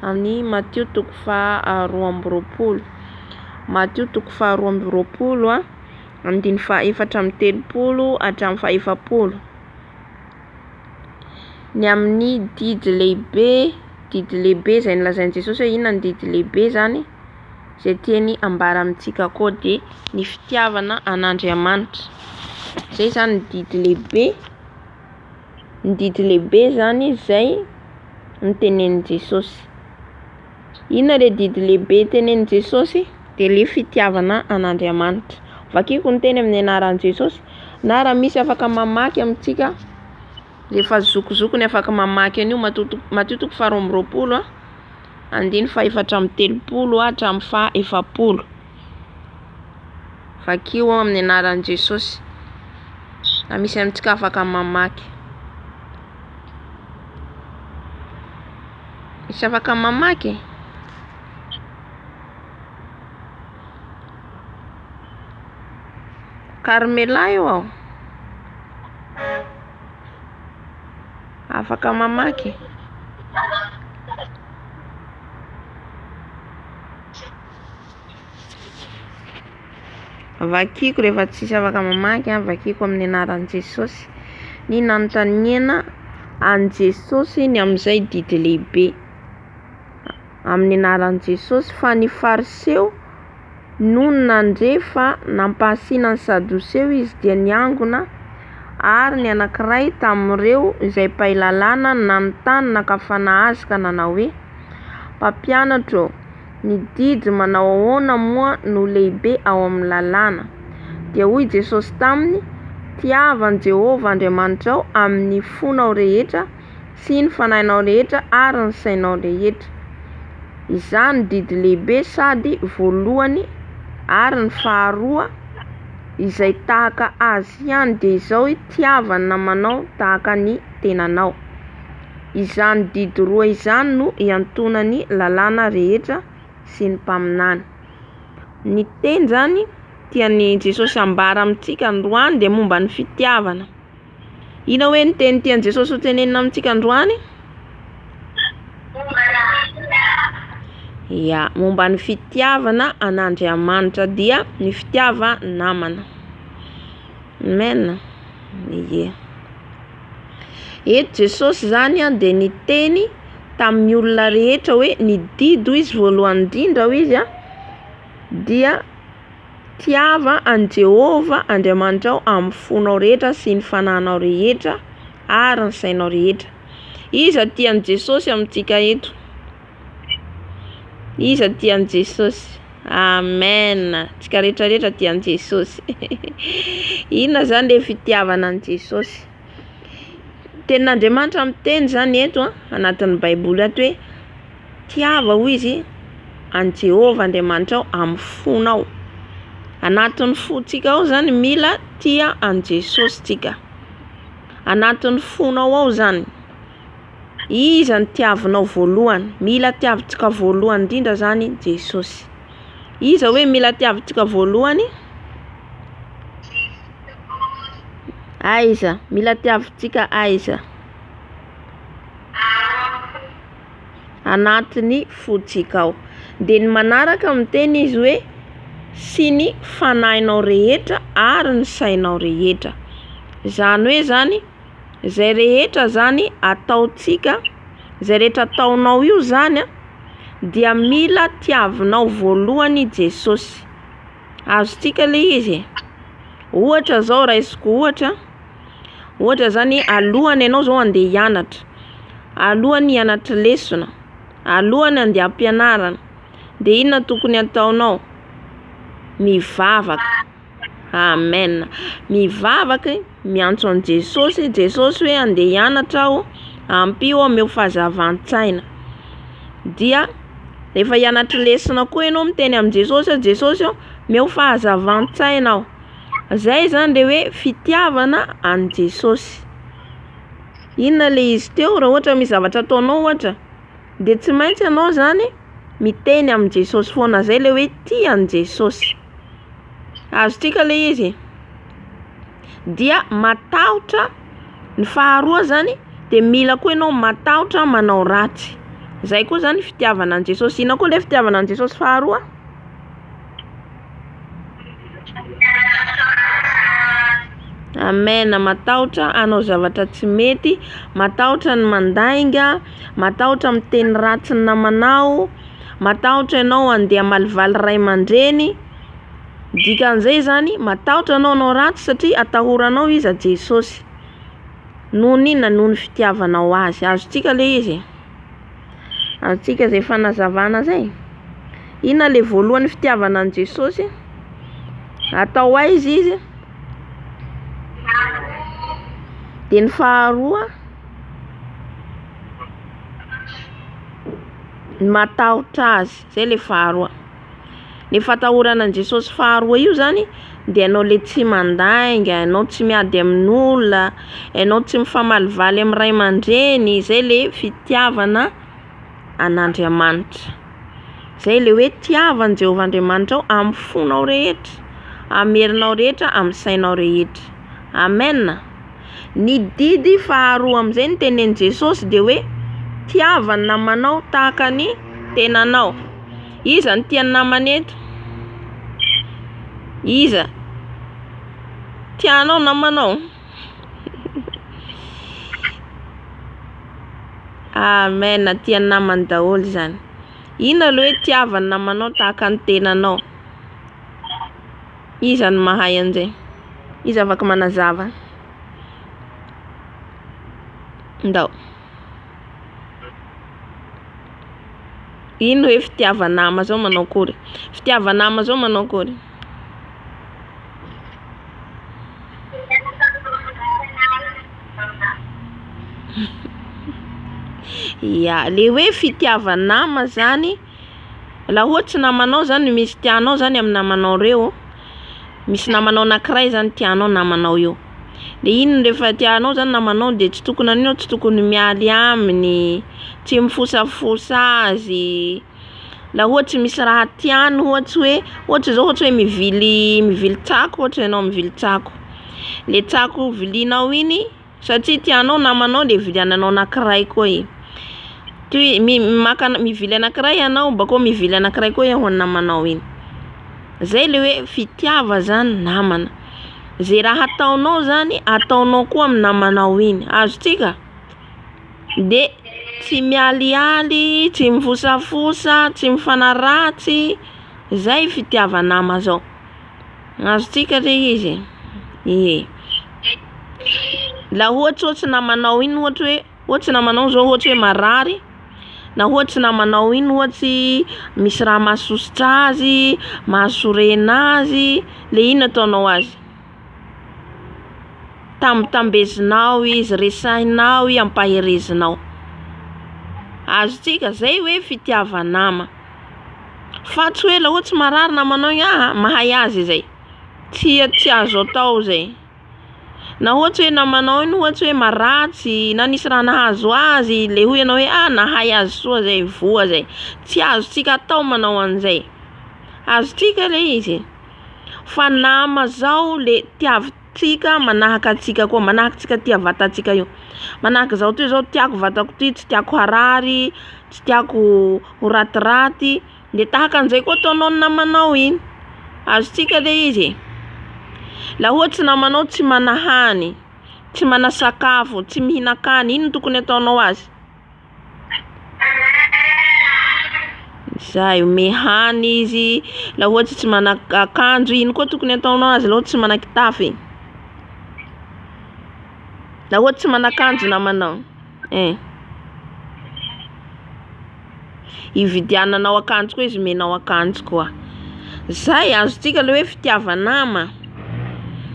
amin'ny Matteo toko faharoa amby roapolo. Matteo toko faharoa amby roapolo andiny fahaefatra amby telopolo hatramin'ny fahaefapolo. Ny amin'ny didy lehibe izay nolazain'i Jesosy hoe inona ny didy lehibe zany izay tiany ambara amintsika koa dia ny fitiavana an'Andriamanitra. Zay zany ny didy lehibe. Ny didy lehibe zany izay notenenin'i Jesosy. Inona le didy lehibe tenenin'i Jesosy? Dia le fitiavana an'Andriamanitra. Vakiko ny teny amin'ny anaran'i Jesosy, na raha misy afaka mamaky amintsika rehefa zokozokony afaka mamaky an'io Matteo toko faharoa amby roapolo andiny fahaefatra amby telopolo hatramin'ny fahaefapolo. Vakio amin'ny anaran'i Jesosy. Na misy amintsika afaka mamaky. Misy afaka mamaky? Carmela io aho. Afaka mamaky? Vakiko rehefa tsisy afaka mamaky vakiko amin'ny anaran'i Jesosy. Ny nanontaniana an Jesosy ny amin'izay didy lehibe. Amin'ny anaran'i Jesosy fa ny fariseo no nandrefa nampahasiana ny sadoseo izy dia niangona ary ny anankiray tamin'ireo izay mpahay lalàna nanontany nakafana azy ka nanao hoe: mpampianatra, ny didy manao ahoana moa no lehibe ao amin'ny lalàna? Dia hoy Jesosy taminy: tiavan'i Jehovah Andriamanitrao amin'ny fonao rehetra sy ny fanahinao rehetra ary ny sainao rehetra. Izany didy lehibe sady voalohany ary ny faharoa izay tahaka azy ihany dia izao hoe: tiava ny namanao tahaka ny tenanao. Izany didy roa izany no iantonany lalàna rehetra sy ny mpaminany. Ny teny zany tian'i Jesosy ambara amintsika androany dia momba ny fitiavana. Ina hoe ny teny tian'i Jesosy ho tenenina amintsika androany? Ya, momba ny fitiavana an'Andriamanitra dia ny fitiava namana. Amen. Ie. Eto Jesosy zany dia niteny tamin'ny olona rehetra hoe ny didy hoy izy voalohany indrindra hoy izy dia tiava an Jehovah Andriamanitrao amin'ny fonao rehetra sy ny fanahinao rehetra ary ny sainao rehetra. Iza tian'i Jesosy amintsika eto? Iza tian'i Jesosy? Amen. Tsika rehetrarehetra tian'i Jesosy. Inona zany le fitiavana an Jesosy? Tenin'Andriamanitra miteny zany eto anatin'ny Baiboly ato hoe: tiava hoy izy an Jehovah Andriamanitrao amin'ny fonao. Anatin'ny fontsika ao zany mila tia an Jesosy tsika. Anatin'ny fonao ao zany. Iza ny tiavinao voalohany? Mila tiavintsika voalohany indrindra zany Jesosy. Iza hoe mila tiavintsika voalohany? Aiza? Mila tiavintsika aiza? Anatiny fontsika ao. Dia ny manaraka miteny izy hoe: sy ny fanahinao rehetra ary ny sainao rehetra. Zany hoe zany izay rehetra zany ataontsika, izay rehetra ataonao io zany dia mila tiavinao voalohany Jesosy. Azontsika le izy? Ohatra zao raisiko ohatra zany alohany ianao zao andeha hianatra, alohany hianatra lesona, alohany andeha am-pianarana, dia inona tokony ataonao? Mivavaka. Amen. Mivavaka miantso an Jesosy. Jesosy hoe andeha hianatra aho, ampio ameo fahazavan-tsaina. Dia rehefa hianatra lesona koa ianao miteny amin'i Jesosy, Jesosy meo fahazavan-tsaina aho. Zay zany le hoe fitiavana an Jesosy. Inona le izy teo? Raha ohatra misy zavatra ataonao ohatra, dia tsy maintsy ianao zany miteny amin'i Jesosy foana. Zay le hoe tia an Jesosy. Azontsika le izy? Dia matahotra. Ny faharoa zany dia mila koa ianao matahotra manao ratsy. Zay koa zany fitiavana an Jesosy. Ina koa le fitiavana an Jesosy faharoa? Amen. Matahotra anao zavatra tsy mety, matahotra ny mandainga, matahotra miteny ratsy ny namanao, matahotra ianao andeha malivaly ray aman-dreny. Dikan'izay zany matahotra anao ratsy satria atahoranao izy a Jesosy. Noho inona? Noho ny fitiavanao azy. Azontsika le izy? Azontsika zay fanazavana zay? Inona le voalohany fitiavana an Jesosy? Atao aiza izy? De ny faharoa matahotra azy. Zay le faharoa. Le fatahorana an Jesosy faharoa io zany de anao le tsy mandainga, anao tsy miady amin'olona, anao tsy mifamalivaly amin'ny ray aman-dreny. Zay le fitiavana an'Andriamanitra. Zay le hoe tiavan Jehovah Andriamanitra amin'ny fonao rehetra, amin'ny herinao rehetra, amin'ny sainao rehetra. Amen. Ny didy faharoa amin'izay ny tenenin Jesosy de hoe tiavany namanao tahaka ny tenanao. Iza ny tian'ny namany eto? Iza? Tianao namanao? Amen. Tian'ny namany daholo zany. Ina lo hoe tiavany namanao tahaka ny tenanao? Iza ny mahay an'izay? Iza afaka manazava? Ndao. Ino hoe fitiavanama zao manao akory? Fitiavanama zao manao akory? Ya, le hoe fitiavanama zany, la ohatsy namanao zany misy tianao zany amin'ny namanao reo, misy namanao anankiray zany tianao namanao io. Le iny rehefa tianao zany namanao de tsy tokony anao, tsy tokony mialy aminy, tsy mifosafosa azy. La ohatsy misy raha tiany, ohatsy zao ohatsy hoe mivily tsako, ohatsy ianao mivily tsako. Le tsako vilinao iny satria tianao namanao le viliananao anankiray koa i. Mivily anankiray ianao, bakao mivily anankiray koa ho namanao iny. Zay le hoe fitiava zany namana. Zay raha ataonao zany ataonao koa amin'ny namanao iny. Azontsika? De tsy mialialy, tsy mifosafosa, tsy mifanaratsy. Zay fitiavanama zao. Azontsika le izy? Ie. La ohatsy namanao iny ohatsy namanao zao ohatsy hoe marary, na ohatsy namanao iny ohatsy misy raha mahasositra azy, mahasorena azy, le ino ataonao azy? Tambezinao izy, resahinao i, ampaherezinao. Azontsika? Zay hoe fitiavanama. Fa tsy hoe la ohatsy marary namanao iny, mahay azy zay. Tsy azo atao zay. Na ohatsy hoe namanao iny ohatsy hoe maratsy, na nisy raha nahazo azy, le hoe ianao hoe nahay azy soa zay, voa zay. Tsy azontsika atao manao an'izay. Azontsika le izy? Fa nama zao le tiavintsika manahaka antsika koa, manahaka antsika tiavatantsika io. Manahaka zao toy zao tiako vatako ty, tsy tiako harary, tsy tiako ho ratiraty, de tahaka an'izay koa ataonao ny namanao iny. Azontsika le izy? La ohatsy namanao tsy manahany, tsy manasakafo, tsy mihinan-kany, ino tokony ataonao azy? Zay, mihany izy. La ohatsy tsy manan-akanjo, ino koa tokony ataonao azy? La ohatsy tsy manan-kitafy. La ohatsy tsy manan-akanjo namanao. Ividiananao akanjo koa izy, menao akanjo koa. Zay azontsika le hoe fitiavanama.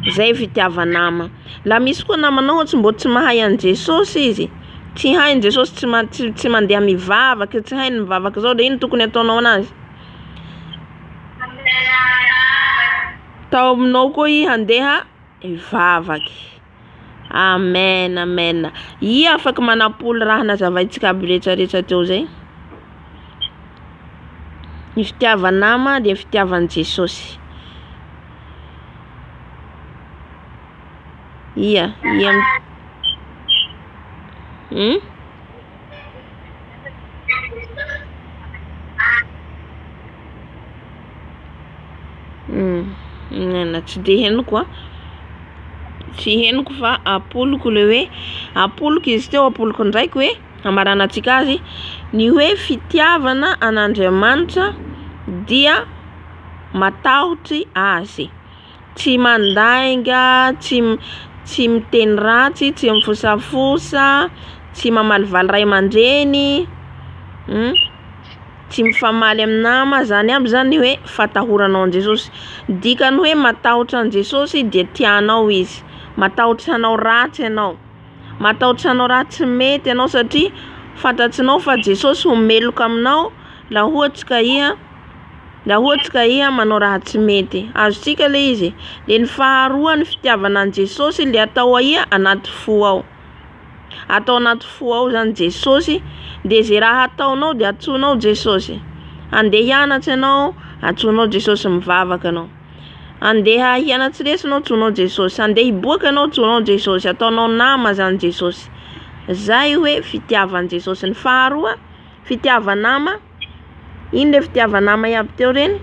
Zay fitiavanama. La misy koa namanao ohatsy mbo tsy mahay an Jesosy izy, tsy hainy Jesosy, tsy mandeha mivavaka, tsy hainy mivavaka zao, de ino tokony ataonao anazy? Tao aminao koa i handeha hivavaky. Amen, amen. I afaka manapoly raha nazavaintsika aby rehetrarehetra teo zay. Ny fitiavanama de fitiavan Jesosy. Ia. Tsy de henoko tsy henoko fa apoloko le hoe apoloko izy teo, apoloko ndraiky hoe amaranantsika azy ny hoe fitiavana an'Andriamanitra dia matahotry azy, tsy mandainga, tsy miteny ratsy, tsy mifosafosa, tsy mamalivaly ray aman-dreny, tsy mifamaly amin'ny nama. Zany aby zany hoe fatahoranao an Jesosy. Dikany hoe matahotra an Jesosy de tianao izy, matahotra anao ratsy ianao, matahotra anao ratsy mety ianao, satria fantatsinao fa Jesosy homeloka aminao la ohatsy ka iha manao raha tsy mety. Azontsika le izy. De ny faharoa ny fitiavana an Jesosy le atao iha anaty fo ao. Atao anaty fo ao zany Jesosy, de zay raha ataonao de atsoinao Jesosy. Andeha hianatra ianao, atsoinao Jesosy mivavaka anao. Andeha hianatsy resy anao, atsoinao Jesosy. Andeha hiboaka anao, atsoinao Jesosy. Ataonao nama zany Jesosy. Zay hoe fitiavan Jesosy. Ny faharoa fitiava-nama. Ino le fitiava-nama iaby teo reny?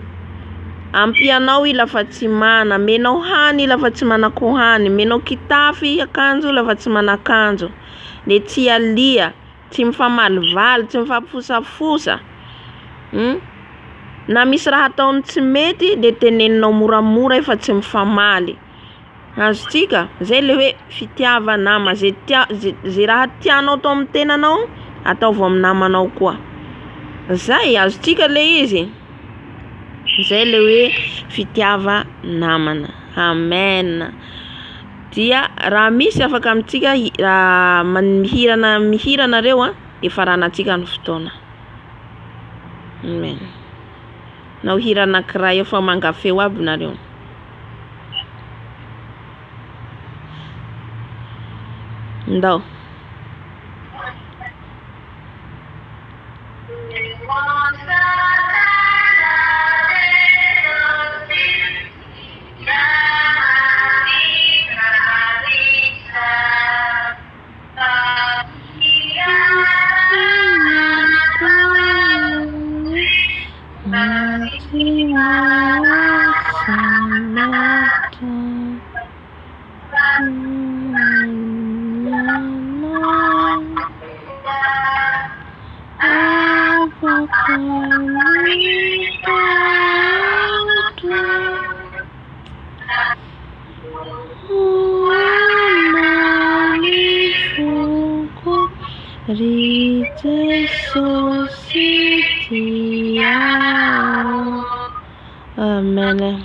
Ampianao i lafa tsy mana, menao hany lafa tsy manako hany, menao kitafy akanjo lafa tsy manakanjo, le tsy alia, tsy mifamalivaly, tsy mifampifosafosa. Na misy raha ataony tsy mety de teneninao moramora fa tsy mifamaly. Azontsika? Zay le hoe fitiava-nama. Zay raha tianao atao amin'ny tenanao, ataovao amin'ny namanao koa. Zay azontsika le izy. Zay le hoe fitiava namana. Amen. Dia raha misy afaka amintsika mihira nareo efa ranantsika ny fotoana. Amen. Na hira anankiray efa mangafeo aby nareo. Ndao. Amen.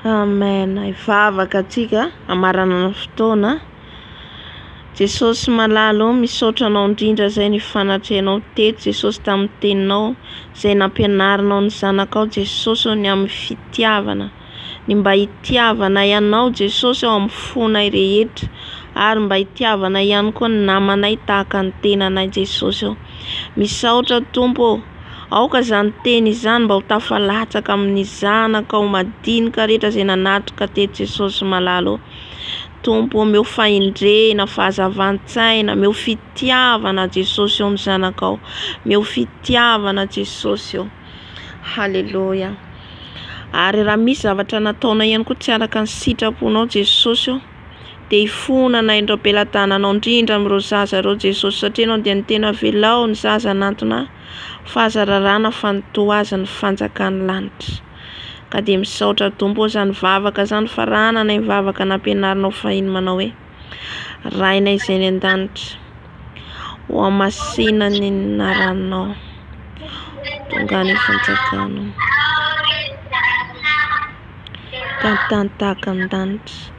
Amen. Ivavaka atsika amaranana fotoana Jesosy malalo, misaotra anao indrindra zay ny fanatrehanao teto Jesosy tamin'ny teninao zay nampianarinao ny zanakao Jesosy ny amin'ny fitiavana, ny mba hitiavana ianao Jesosy ao amin'ny fonay rehetra, ary mba hitiavana ihany koa ny namanay tahaka ny tenanay Jesosy ao. Misaotra Tompo, aoka zany teny izany mba ho tafalatsaka amin'ny zanakao madinika rehetra zay nanatrika teto Jesosy malalo. Tompo, omeo fahendrena, fahazavan-tsaina, omeo fitiavana Jesosy ao amin'ny zanakao, omeo fitiavana Jesosy ao. Halleluja. Ary raha misy zavatra nataonao ihany koa tsy araka ny sitraponao Jesosy ao, dia hifonana indro am-pelatananao indrindra amin'ireo zaza ireo Jesosy, satria anao dia ny tena velao ny zaza anatona fahazararana fantoazan'ny fanjakan'ny lanitra. Ka dia misaotra Tompo zany vavaka zany faranana ny vavaka nampianarinao fahiny manao hoe: Rainay izay ny an-danitra, ho amasina ny anaranao, tonga ny fanjakanao, tantany tahaka an-danitra,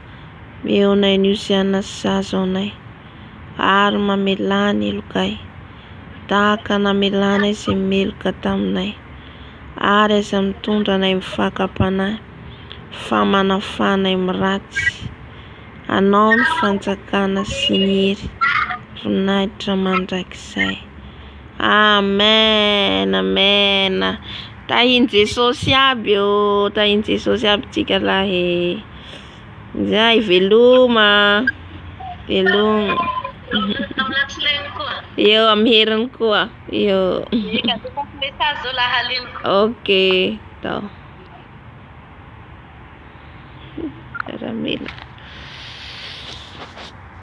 meonay ny uziana zaza aonay, ary mamelany elokay, tahaka namelanay izay meloka taminay, ary aza mitondra anay mifakapanahy, famanafanay miratsy, anao ny fanjakana sy ny hery, voninahitra mandrakizay. Amen, amen. Tahiny Jesosy aby o, tahiny Jesosy aby tsika lahy. Zay veloma, veloma. Io amin'ny heriny koa. Io. Okay, tao. Caramelo.